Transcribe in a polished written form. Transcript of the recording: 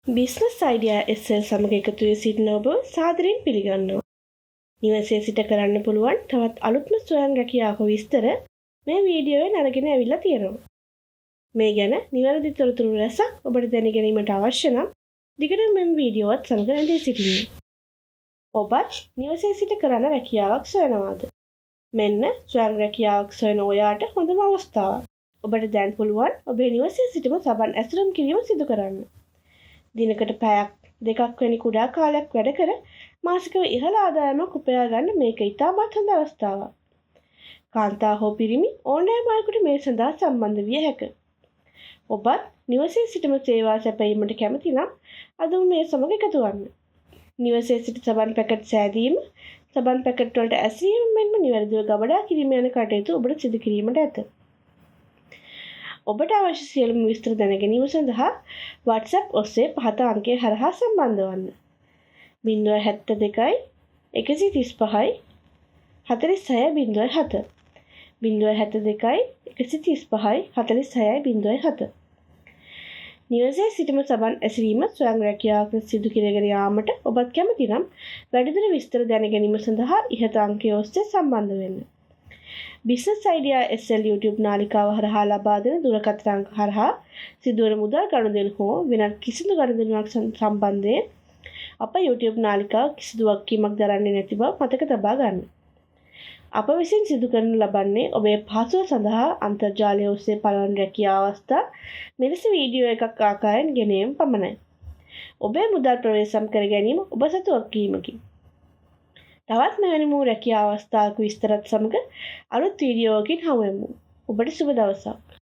Business idea SL සමග එකතු වී සිටින ඔබ සාදරයෙන් පිළිගන්නවා. නිවසේ සිට කරන්න පුළුවන් තවත් අලුත්ම ස්වයං රැකියාවක විස්තර මේ වීඩියෝවෙන් අරගෙන ඇවිල්ලා තියෙනවා. මේ ගැන නිවැරදි තොරතුරු රැසක් ඔබට දැන ගැනීමට අවශ්‍ය නම් දිගටම මෙම වීඩියෝවත් සමග රැඳී සිටින්න. ඔබත් නිවසේ සිට කරන රැකියාවක් සොයනවාද? මෙන්න ස්වයං රැකියාවක් සොයන ඔයාට හොඳම අවස්ථාවක්. ඔබට දැන් පුළුවන් ඔබේ නිවසේ සිටම සබන් ඇසුරම් කිරීම සිදු කරන්න. දිනකට පැයක් දෙකක් වැනි කුඩා කාලයක් වැඩ කර මාසිකව ඉහළ ආදායමක් උපයා ගන්න මේක ඉතාමත් හොඳ අවස්ථාවක්. කාන්තා හෝ පිරිමි ඕනෑම අයෙකුට මේ සඳහා සම්බන්ධ විය හැක. ඔබත් නිවසේ සිටම සේවා සැපයීමට කැමති නම් අදම මේ සමග එකතු වන්න. නිවසේ සිට සබන් පැකට් සෑදීම, සබන් පැකට් වලට ඇසීම මෙන්ම නිවැරදිව ගබඩා කිරීම යන කටයුතු ඔබට සිදු කිරීමට ඇත. ඔබට අවශ්‍ය සියලුම විස්තර දැන ගැනීම සඳහා WhatsApp ඔස්සේ පහත අංකය හරහා සම්බන්ධ වන්න. 072 135 4607 072 135 4607 නිවසේ සිටම සබන් ඇසවීම ස්වයං රැකියාවක් සිදු කරගෙන යාමට ඔබත් කැමති නම් වැඩිදුර විස්තර දැන ගැනීම සඳහා ඉහත අංකය ඔස්සේ සම්බන්ධ වෙන්න. බිස්නස් අයිඩියා SL YouTube නාලිකාව හරහා ලබා දෙන දුරකථන අංක හරහා සිදුවන මුදල් ගනුදෙනු හෝ වෙනත් කිසිදු ගනුදෙනුවක් සම්බන්ධයෙන් අප YouTube නාලිකාව කිසිදු වගකීමක් දරන්නේ නැති බව මතක තබා ගන්න. අප විසින් සිදු කරනු ලබන්නේ ඔබේ පහසුව සඳහා අන්තර්ජාලය ඔස්සේ පළවන රැකියා අවස්ථා මෙලෙස වීඩියෝ එකක් ආකාරයෙන් ගෙනීම පමණයි. ඔබේ මුදල් ප්‍රවේශම් කර ගැනීම ඔබ සතු වගකීමකි. තවත් මෙවැනි රැකියා අවස්ථාවක විස්තරත් සමග අලුත් වීඩියෝවකින් හමු වෙමු. ඔබට සුබ දවසක්.